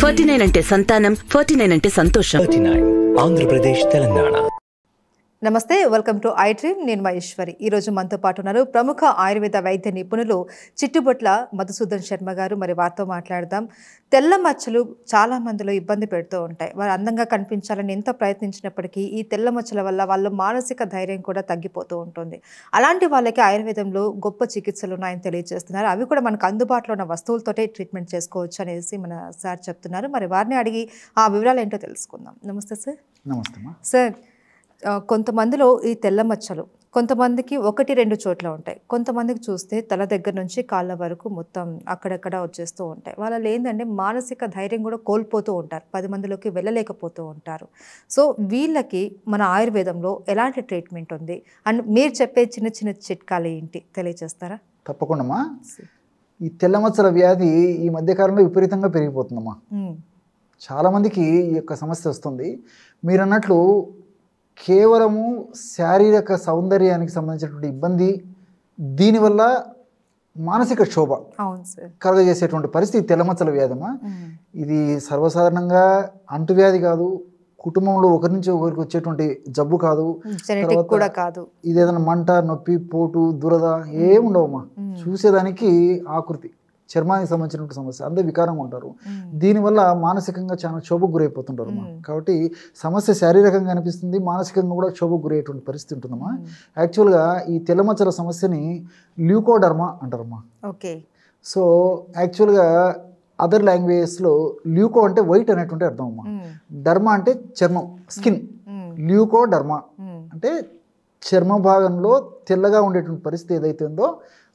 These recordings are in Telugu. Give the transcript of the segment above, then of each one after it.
49 అంటే సంతానం, 49 అంటే సంతోషం. 49 ఆంధ్రప్రదేశ్, తెలంగాణ. నమస్తే, వెల్కమ్ టు ఐ డ్రీమ్. నేను మహేశ్వరి. ఈరోజు మనతో పాటు ఉన్నారు ప్రముఖ ఆయుర్వేద వైద్య నిపుణులు చిట్టుబొట్ల మధుసూదన్ శర్మ గారు. మరి వారితో మాట్లాడదాం. తెల్ల మచ్చలు చాలా మందిలో ఇబ్బంది పెడుతూ ఉంటాయి. వారు అందంగా కనిపించాలని ఎంత ప్రయత్నించినప్పటికీ ఈ తెల్ల మచ్చల వల్ల వాళ్ళ మానసిక ధైర్యం కూడా తగ్గిపోతూ ఉంటుంది. అలాంటి వాళ్ళకి ఆయుర్వేదంలో గొప్ప చికిత్సలు ఉన్నాయని తెలియజేస్తున్నారు. అవి కూడా మనకు అందుబాటులో ఉన్న వస్తువులతోటే ట్రీట్మెంట్ చేసుకోవచ్చు అనేసి మన సార్ చెప్తున్నారు. మరి వారిని అడిగి ఆ వివరాలు ఏంటో తెలుసుకుందాం. నమస్తే సార్. నమస్తే సార్, కొంతమందిలో ఈ తెల్ల మచ్చలు కొంతమందికి 1-2 చోట్ల ఉంటాయి. కొంతమందికి చూస్తే తల దగ్గర నుంచి కాళ్ళ వరకు మొత్తం అక్కడక్కడ వచ్చేస్తూ ఉంటాయి. వాళ్ళు ఏంటంటే మానసిక ధైర్యం కూడా కోల్పోతూ ఉంటారు, 10 మందిలోకి వెళ్ళలేకపోతూ ఉంటారు. సో వీళ్ళకి మన ఆయుర్వేదంలో ఎలాంటి ట్రీట్మెంట్ ఉంది అండ్ మీరు చెప్పే చిన్న చిన్న చిట్కాలు ఏంటి తెలియజేస్తారా? తప్పకుండా. ఈ తెల్లమచ్చల వ్యాధి ఈ మధ్యకాలంలో విపరీతంగా పెరిగిపోతుందమ్మా. చాలామందికి ఈ యొక్క సమస్య వస్తుంది. మీరు అన్నట్లు కేవలము శారీరక సౌందర్యానికి సంబంధించినటువంటి ఇబ్బంది, దీనివల్ల మానసిక క్షోభ కలగజేసేటువంటి పరిస్థితి తెల్లమచ్చల వ్యాధమ్మా. ఇది సర్వసాధారణంగా అంటువ్యాధి కాదు, కుటుంబంలో ఒకరి నుంచి ఒకరికి వచ్చేటువంటి జబ్బు కాదు, కూడా కాదు. ఇది ఏదైనా మంట, నొప్పి, పోటు, దురద ఏముండవమ్మా. చూసేదానికి ఆకృతి, చర్మానికి సంబంధించినటువంటి సమస్య, అందరూ వికారంగా ఉంటారు. దీనివల్ల మానసికంగా చాలా క్షోభకు గురైపోతుంటారు. కాబట్టి సమస్య శారీరకంగా అనిపిస్తుంది, మానసికంగా కూడా క్షోభకు గురయ్యేటువంటి పరిస్థితి ఉంటుందమ్మా. యాక్చువల్గా ఈ తెల్లమచ్చల సమస్యని ల్యూకోడర్మా అంటారమ్మా. ఓకే. సో యాక్చువల్గా అదర్ లాంగ్వేజెస్లో ల్యూకో అంటే వైట్ అనేటువంటి అర్థం అమ్మా. డర్మా అంటే చర్మం, స్కిన్. ల్యూకోడర్మా అంటే చర్మ భాగంలో తెల్లగా ఉండేటువంటి పరిస్థితి ఏదైతే ఉందో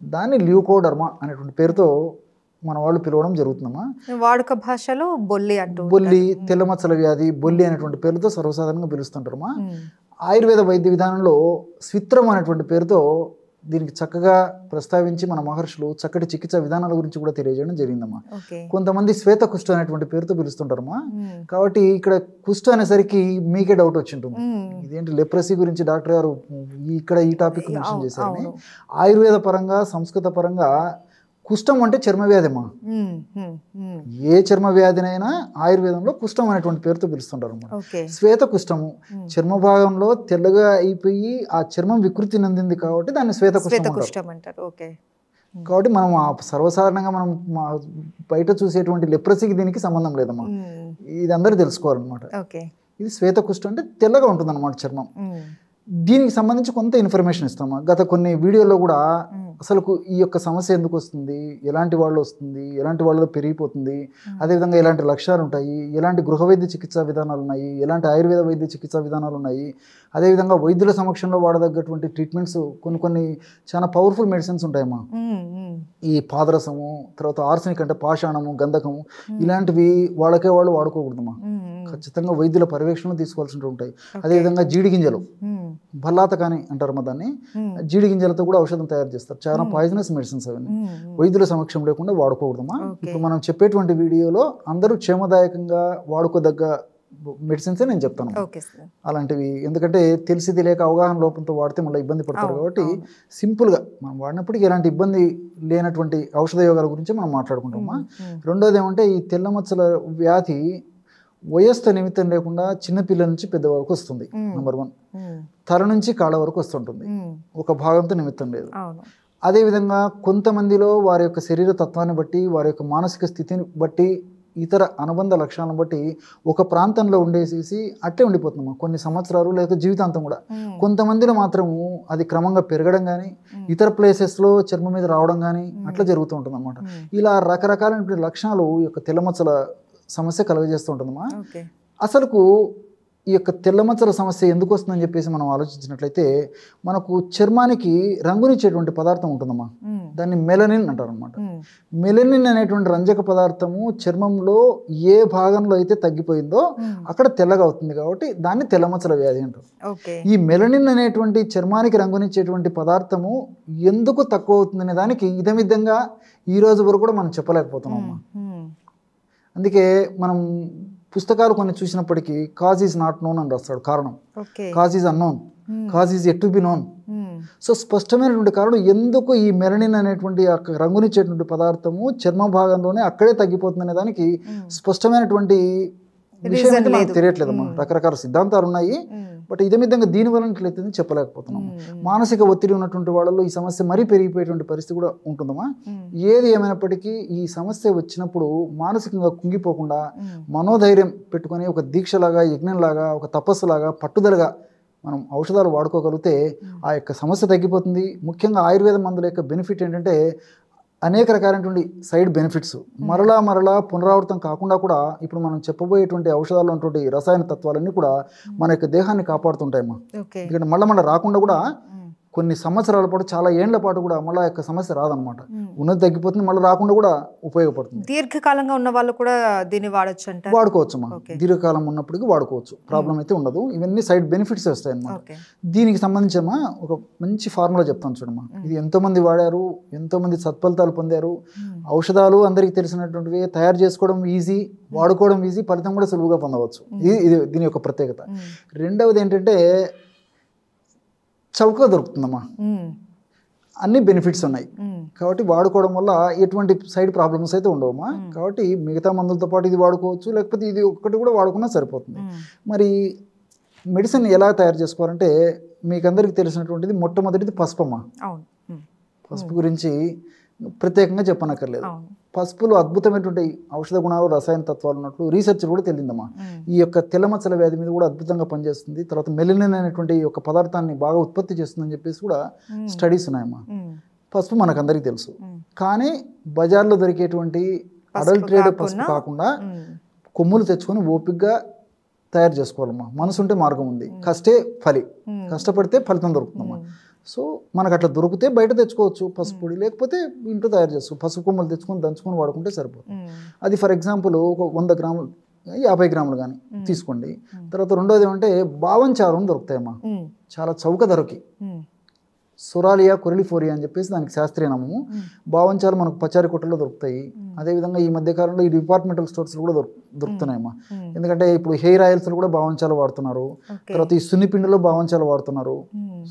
దాన్ని ల్యూకోడర్మా అనేటువంటి పేరుతో మన వాళ్ళు పిలవడం జరుగుతుందమ్మా. వాడుక భాషలో బొల్లి అంటూ, బొల్లి, తెల్లమచ్చల వ్యాధి, బొల్లి అనేటువంటి పేరుతో సర్వసాధారణంగా పిలుస్తుంటారమ్మా. ఆయుర్వేద వైద్య విధానంలో స్విత్రం అనేటువంటి పేరుతో దీనికి చక్కగా ప్రస్తావించి మన మహర్షులు చక్కటి చికిత్సా విధానాల గురించి కూడా తెలియజేయడం జరిగిందమ్మా. కొంతమంది శ్వేత కుష్ఠ అనేటువంటి పేరుతో పిలుస్తుంటారమ్మా. కాబట్టి ఇక్కడ కుష్ఠ అనేసరికి మీకే డౌట్ వచ్చి ఉంటుంది, ఇదేంటి లెప్రసీ గురించి డాక్టర్ గారు ఇక్కడ ఈ టాపిక్ మెన్షన్ చేశారని. ఆయుర్వేద పరంగా, సంస్కృత పరంగా కుష్ఠం అంటే చర్మవ్యాధి అమ్మా. ఏ చర్మ వ్యాధినైనా ఆయుర్వేదంలో కుష్ఠం అనేటువంటి పేరుతో పిలుస్తుంటారు అన్నమాట. శ్వేత కుష్ఠము చర్మ భాగంలో తెల్లగా అయిపోయి ఆ చర్మం వికృతి నందింది కాబట్టి దాన్ని శ్వేత కుష్ఠం అంటారు. కాబట్టి మనం సర్వసాధారణంగా మనం బయట చూసేటువంటి లెప్రసీకి దీనికి సంబంధం లేదమ్మా. ఇది అందరూ తెలుసుకోవాలన్నమాట. ఇది శ్వేత కుష్ఠం అంటే తెల్లగా ఉంటుంది అన్నమాట చర్మం. దీనికి సంబంధించి కొంత ఇన్ఫర్మేషన్ ఇస్తామా. గత కొన్ని వీడియోలో కూడా అసలు ఈ యొక్క సమస్య ఎందుకు వస్తుంది, ఎలాంటి వాళ్ళు వస్తుంది, ఎలాంటి వాళ్ళలో పెరిగిపోతుంది, అదేవిధంగా ఎలాంటి లక్ష్యాలు ఉంటాయి, ఎలాంటి గృహ వైద్య చికిత్సా విధానాలు ఉన్నాయి, ఎలాంటి ఆయుర్వేద వైద్య చికిత్సా విధానాలు ఉన్నాయి, అదేవిధంగా వైద్యుల సమక్షంలో వాడదగ్గటువంటి ట్రీట్మెంట్స్ కొన్ని చాలా పవర్ఫుల్ మెడిసిన్స్ ఉంటాయమ్మా. ఈ పాదరసము, తర్వాత ఆర్సనిక్ అంటే పాషాణము, గంధకము, ఇలాంటివి వాళ్ళకే వాళ్ళు వాడుకోకూడదమ్మా. ఖచ్చితంగా వైద్యుల పర్యవేక్షణలో తీసుకోవాల్సి ఉంటాయి. అదేవిధంగా జీడి గింజలు, భల్లాత కానీ అంటారు దాన్ని, జీడి గింజలతో కూడా ఔషధం తయారు చేస్తారు. చాలా పాయిజనస్ మెడిసిన్స్ అవన్నీ వైద్యుల సమక్షం లేకుండా వాడుకోకూడదమ్మా. ఇప్పుడు మనం చెప్పేటువంటి వీడియోలో అందరూ క్షేమదాయకంగా వాడుకోదగ్గ మెడిసిన్సే నేను చెప్తాను అలాంటివి. ఎందుకంటే తెలిసి తెలియక అవగాహన లోపంతో వాడితే మళ్ళీ ఇబ్బంది పడతారు. కాబట్టి సింపుల్గా మనం వాడినప్పటికీ ఎలాంటి ఇబ్బంది లేనటువంటి ఔషధ యోగాల గురించి మనం మాట్లాడుకుంటామా. రెండోది ఏమంటే ఈ తెల్లమచ్చల వ్యాధి వయస్సు నిమిత్తం లేకుండా చిన్నపిల్లల నుంచి పెద్ద వరకు వస్తుంది. నెంబర్ 1. తల నుంచి కాళ్ళ వరకు వస్తుంటుంది, ఒక భాగంతో నిమిత్తం లేదు. అదేవిధంగా కొంతమందిలో వారి యొక్క శరీర తత్వాన్ని బట్టి, వారి యొక్క మానసిక స్థితిని బట్టి, ఇతర అనుబంధ లక్షణాలను బట్టి ఒక ప్రాంతంలో ఉండేసేసి అట్టే ఉండిపోతున్నాము కొన్ని సంవత్సరాలు లేదా జీవితాంతం కూడా. కొంతమందిలో మాత్రము అది క్రమంగా పెరగడం కానీ, ఇతర ప్లేసెస్లో చర్మం మీద రావడం కానీ అట్లా జరుగుతూ ఉంటుంది అన్నమాట. ఇలా రకరకాలైనటువంటి లక్షణాలు ఈ యొక్క తెల్లమచ్చల సమస్య కలుగజేస్తూ ఉంటుందమ్మా. అసలుకు ఈ యొక్క తెల్లమచ్చల సమస్య ఎందుకు వస్తుందని చెప్పేసి మనం ఆలోచించినట్లయితే మనకు చర్మానికి రంగునిచ్చేటువంటి పదార్థం ఉంటుందమ్మా. దాన్ని మెలనిన్ అంటారు అనమాట. మెలనిన్ అనేటువంటి రంజక పదార్థము చర్మంలో ఏ భాగంలో అయితే తగ్గిపోయిందో అక్కడ తెల్లగా అవుతుంది, కాబట్టి దాన్ని తెల్లమచ్చల వ్యాధి అంటారు. ఈ మెలనిన్ అనేటువంటి చర్మానికి రంగునిచ్చేటువంటి పదార్థము ఎందుకు తక్కువ అవుతుందనే దానికి ఇదమిద్దంగా ఈ రోజు వరకు కూడా మనం చెప్పలేకపోతున్నామమ్మా. అందుకే మనం పుస్తకాలు కొన్ని చూసినప్పటికీ కాజ్ ఈజ్ నాట్ నోన్ అని రాస్తాడు, కారణం. Cause is unknown, cause is at to be known. So స్పష్టమైనటువంటి కారణం ఎందుకు ఈ మెలనిన్ అనేటువంటి రంగునిచ్చేటువంటి పదార్థము చర్మ భాగంలోనే అక్కడే తగ్గిపోతుంది అనే దానికి స్పష్టమైనటువంటి విషయం అయితే మనకు తెలియట్లేదమ్మా. రకరకాల సిద్ధాంతాలు ఉన్నాయి, బట్ ఇదే విధంగా దీని వలన ఇట్లయితే చెప్పలేకపోతున్నాము. మానసిక ఒత్తిడి ఉన్నటువంటి వాళ్ళలో ఈ సమస్య మరీ పెరిగిపోయేటువంటి పరిస్థితి కూడా ఉంటుందమ్మా. ఏది ఏమైనప్పటికీ ఈ సమస్య వచ్చినప్పుడు మానసికంగా కుంగిపోకుండా మనోధైర్యం పెట్టుకొని ఒక దీక్షలాగా, యజ్ఞంలాగా, ఒక తపస్సులాగా, పట్టుదలగా మనం ఔషధాలు వాడుకోగలిగితే ఆ యొక్క సమస్య తగ్గిపోతుంది. ముఖ్యంగా ఆయుర్వేద మందుల యొక్క బెనిఫిట్ ఏంటంటే అనేక రకాలైనటువంటి సైడ్ బెనిఫిట్స్ మరలా పునరావృతం కాకుండా కూడా ఇప్పుడు మనం చెప్పబోయేటువంటి ఔషధాలు ఉన్నటువంటి రసాయన తత్వాలన్నీ కూడా మన యొక్క దేహాన్ని కాపాడుతుంటాయమ్మా. ఎందుకంటే మళ్ళీ రాకుండా కూడా కొన్ని సంవత్సరాల పాటు, చాలా ఏళ్ల పాటు కూడా మళ్ళీ యొక్క సమస్య రాదనమాట. ఉన్నది తగ్గిపోతుంది, మళ్ళీ రాకుండా కూడా ఉపయోగపడుతుంది. దీర్ఘకాలంగా ఉన్న వాళ్ళు కూడా దీన్ని వాడచ్చు అంటే వాడుకోవచ్చమ్మా. దీర్ఘకాలం ఉన్నప్పటికీ వాడుకోవచ్చు, ప్రాబ్లం అయితే ఉండదు. ఇవన్నీ సైడ్ బెనిఫిట్స్ వస్తాయి అన్నమాట. దీనికి సంబంధించమ్మా ఒక మంచి ఫార్ములా చెప్తాను చూడమ్మా. ఇది ఎంతోమంది వాడారు, ఎంతోమంది సత్ఫలితాలు పొందారు. ఔషధాలు అందరికీ తెలిసినటువంటివి, తయారు చేసుకోవడం ఈజీ, వాడుకోవడం ఈజీ, ఫలితం కూడా సులువుగా పొందవచ్చు. ఇది దీని యొక్క ప్రత్యేకత. రెండవది ఏంటంటే చౌకగా దొరుకుతుందమ్మా. అన్ని బెనిఫిట్స్ ఉన్నాయి కాబట్టి వాడుకోవడం వల్ల ఎటువంటి సైడ్ ప్రాబ్లమ్స్ అయితే ఉండవమ్మా. కాబట్టి మిగతా మందులతో పాటు ఇది వాడుకోవచ్చు, లేకపోతే ఇది ఒక్కటి కూడా వాడుకున్నా సరిపోతుంది. మరి మెడిసిన్ ఎలా తయారు చేసుకోవాలంటే మీకు అందరికీ తెలిసినటువంటిది మొట్టమొదటిది పసుపు అమ్మా. పసుపు గురించి ప్రత్యేకంగా చెప్పనక్కర్లేదు. పసుపులో అద్భుతమైనటువంటి ఔషధ గుణాలు, రసాయన తత్వాలు ఉన్నట్లు రీసెర్చ్ కూడా తెలియదమ్మా. ఈ యొక్క తెల్లమచ్చల వ్యాధి మీద కూడా అద్భుతంగా పనిచేస్తుంది. తర్వాత మెలనిన్ అనేటువంటి ఒక పదార్థాన్ని బాగా ఉత్పత్తి చేస్తుందని చెప్పేసి కూడా స్టడీస్ ఉన్నాయమ్మా. పసుపు మనకందరికీ తెలుసు, కానీ బజార్లో దొరికేటువంటి అడల్ట్రేట్ పసుపు కాకుండా కొమ్ములు తెచ్చుకొని ఓపికగా తయారు చేసుకోవాలమ్మా. మనసు ఉంటే మార్గం ఉంది, కష్టే ఫలి, కష్టపడితే ఫలితం దొరుకుతుందమ్మా. సో మనకు అట్లా దొరికితే బయట తెచ్చుకోవచ్చు పసుపు పొడి, లేకపోతే ఇంట్లో తయారు చేసుకోవచ్చు. పసుపు కొమ్మలు తెచ్చుకొని దంచుకొని వాడుకుంటే సరిపోతుంది. అది ఫర్ ఎగ్జాంపుల్ ఒక 100 గ్రాములు 50 గ్రాములు కానీ తీసుకోండి. తర్వాత రెండోది ఏమంటే బావంచారు దొరుకుతాయమ్మా, చాలా చౌక ధరకి. సొరాలియా కొరిలిఫోరియా అని చెప్పేసి దానికి శాస్త్రీయ నామము. బావంచాలు మనకు పచారి కొట్టలో దొరుకుతాయి. అదేవిధంగా ఈ మధ్య కాలంలో ఈ డిపార్ట్మెంటల్ స్టోర్స్ కూడా దొరుకుతున్నాయమ్మా. ఎందుకంటే ఇప్పుడు హెయిర్ ఆయిల్స్ కూడా బావంచాలు వాడుతున్నారు. తర్వాత ఈ సున్నిపిండిలో బావంచాలు వాడుతున్నారు.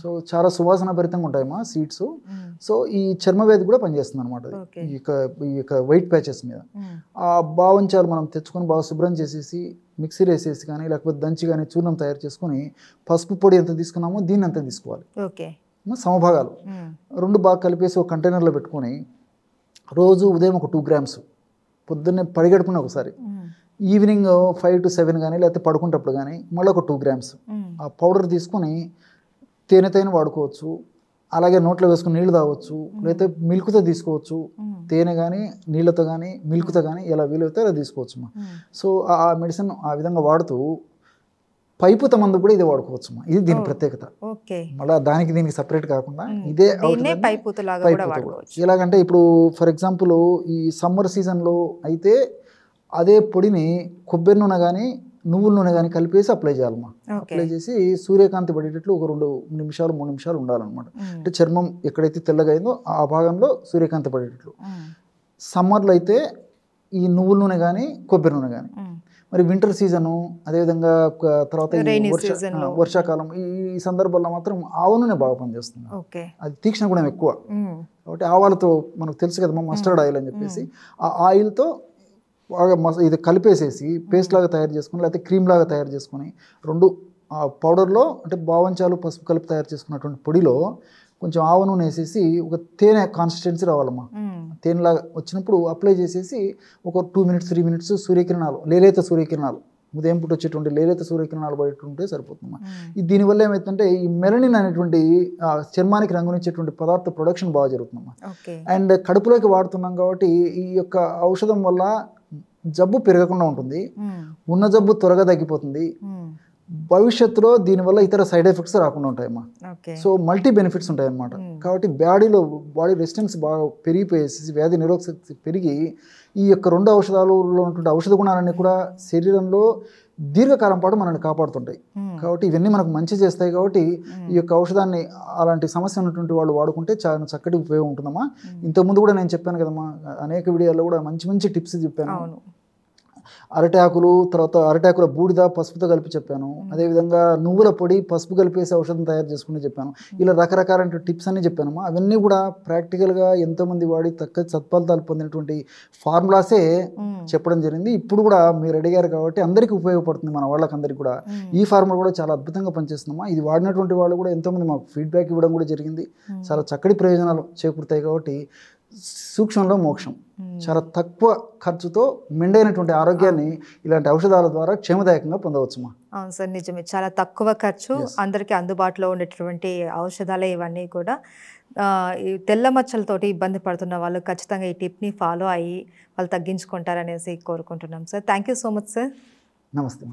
సో చాలా సువాసన భరితంగా ఉంటాయమ్మా సీడ్స్. సో ఈ చర్మవ్యాధి కూడా పనిచేస్తుంది అనమాట ఈ యొక్క వైట్ ప్యాచెస్ మీద. ఆ బావంచాలు మనం తెచ్చుకొని బాగా శుభ్రం చేసేసి మిక్సీ వేసేసి కానీ, లేకపోతే దంచి కానీ చూర్ణం తయారు చేసుకొని పసుపు పొడి ఎంత తీసుకున్నామో దీన్ని అంతా తీసుకోవాలి. సమభాగాలు రెండు బాగా కలిపేసి ఒక కంటైనర్లో పెట్టుకొని రోజు ఉదయం ఒక 2 గ్రామ్స్, పొద్దున్నే పడిగడుపున ఒకసారి, ఈవినింగ్ 5 to 7 కానీ, లేకపోతే పడుకుంటప్పుడు కానీ మళ్ళీ ఒక 2 గ్రామ్స్ ఆ పౌడర్ తీసుకొని తేనెతైన వాడుకోవచ్చు. అలాగే నోట్లో వేసుకుని నీళ్లు తాగవచ్చు, లేకపోతే మిల్క్తో తీసుకోవచ్చు. తేనె కానీ, నీళ్ళతో కానీ, మిల్క్తో కానీ ఎలా వీలైతే అలా తీసుకోవచ్చు. సో ఆ మెడిసిన్ ఆ విధంగా వాడుతూ పైపుత మందు కూడా ఇదే వాడుకోవచ్చు. ఇది దీని ప్రత్యేకత. మళ్ళీ దానికి దీనికి సపరేట్ కాకుండా ఇదే ఎలాగంటే ఇప్పుడు ఫర్ ఎగ్జాంపుల్ ఈ సమ్మర్ సీజన్లో అయితే అదే పొడిని కొబ్బరి నూనె కానీ, నువ్వుల నూనె కానీ కలిపేసి అప్లై చేయాలమ్మా. అప్లై చేసి సూర్యకాంతి పడేటట్లు ఒక 2 నిమిషాలు 3 నిమిషాలు ఉండాలన్నమాట. అంటే చర్మం ఎక్కడైతే తెల్లగా అయిందో ఆ భాగంలో సూర్యకాంతి పడేటట్లు. సమ్మర్లో అయితే ఈ నువ్వుల నూనె కానీ, కొబ్బరి నూనె కానీ. మరి వింటర్ సీజను, అదేవిధంగా తర్వాత వర్షాకాలం ఈ సందర్భాల్లో మాత్రం ఆవ నూనె బాగా పనిచేస్తుంది. అది తీక్షణ గుణం ఎక్కువ కాబట్టి ఆవాలతో మనకు తెలుసు కదమ్మా మస్టర్డ్ ఆయిల్ అని చెప్పేసి, ఆ ఆయిల్తో బాగా ఇది కలిపేసేసి పేస్ట్ లాగా తయారు చేసుకుని, లేకపోతే క్రీమ్ లాగా తయారు చేసుకొని రెండు పౌడర్లో అంటే బావంచాలు పసుపు కలిపి తయారు చేసుకున్నటువంటి పొడిలో కొంచెం ఆవ నూనె వేసేసి ఒక తేనె కాన్సిస్టెన్సీ రావాలమ్మా. తేనెలాగా వచ్చినప్పుడు అప్లై చేసేసి ఒక 2 minutes 3 minutes సూర్యకిరణాలు, లేలేత సూర్యకిరణాలు, ఉదయం పూట వచ్చేటువంటి లేలేత సూర్యకిరణాలు బయటంటే సరిపోతుందమ్మా. దీనివల్ల ఏమవుతుందంటే ఈ మెలనిన్ అనేటువంటి చర్మానికి రంగునిచ్చేటువంటి పదార్థ ప్రొడక్షన్ బాగా జరుగుతుందమ్మా. అండ్ కడుపులోకి వాడుతున్నాం కాబట్టి ఈ యొక్క ఔషధం వల్ల జబ్బు పెరగకుండా ఉంటుంది, ఉన్న జబ్బు త్వరగా తగ్గిపోతుంది. భవిష్యత్తులో దీనివల్ల ఇతర సైడ్ ఎఫెక్ట్స్ రాకుండా ఉంటాయమ్మా. సో మల్టీ బెనిఫిట్స్ ఉంటాయన్నమాట. కాబట్టి బాడీ రెసిస్టెన్స్ బాగా పెరిగిపోయేసి వ్యాధి నిరోధక శక్తి పెరిగి ఈ యొక్క 2 ఔషధాలలో ఉన్నటువంటి ఔషధ గుణాలన్నీ కూడా శరీరంలో దీర్ఘకాలం పాటు మనల్ని కాపాడుతుంటాయి. కాబట్టి ఇవన్నీ మనకు మంచి చేస్తాయి. కాబట్టి ఈ యొక్క ఔషధాన్ని అలాంటి సమస్య ఉన్నటువంటి వాళ్ళు వాడుకుంటే చాలా చక్కటి ఉపయోగం ఉంటుందమ్మా. ఇంతకుముందు కూడా నేను చెప్పాను కదమ్మా, అనేక వీడియోల్లో కూడా మంచి మంచి టిప్స్ చెప్పాను. అరటి ఆకులు, తర్వాత అరటి ఆకుల బూడిద పసుపుతో కలిపి చెప్పాను. అదేవిధంగా నువ్వుల పొడి పసుపు కలిపేసి ఔషధం తయారు చేసుకుని చెప్పాను. ఇలా రకరకాల టిప్స్ అన్ని చెప్పానమ్మా. అవన్నీ కూడా ప్రాక్టికల్గా ఎంతోమంది వాడి తక్కువ సత్ఫలితాలు పొందినటువంటి ఫార్ములాసే చెప్పడం జరిగింది. ఇప్పుడు కూడా మీరు అడిగారు కాబట్టి అందరికీ ఉపయోగపడుతుంది, మన వాళ్ళకందరికీ కూడా. ఈ ఫార్ములా కూడా చాలా అద్భుతంగా పనిచేస్తుందమ్మా. ఇది వాడినటువంటి వాళ్ళు కూడా ఎంతోమంది మాకు ఫీడ్బ్యాక్ ఇవ్వడం కూడా జరిగింది. చాలా చక్కటి ప్రయోజనాలు చేకూరుతాయి. కాబట్టి సూక్ష్మంలో మోక్షం, చాలా తక్కువ ఖర్చుతో మెండైనటువంటి ఆరోగ్యాన్ని ఇలాంటి ఔషధాల ద్వారా క్షేమదాయకంగా పొందవచ్చుమా. అవును సార్, నిజమే. చాలా తక్కువ ఖర్చు, అందరికీ అందుబాటులో ఉండేటువంటి ఔషధాలే ఇవన్నీ కూడా. ఈ తెల్ల మచ్చలతోటి ఇబ్బంది పడుతున్న వాళ్ళు ఖచ్చితంగా ఈ టిప్ని ఫాలో అయ్యి వాళ్ళు తగ్గించుకుంటారనేసి కోరుకుంటున్నాం sir. Thank you so much sir. నమస్తే.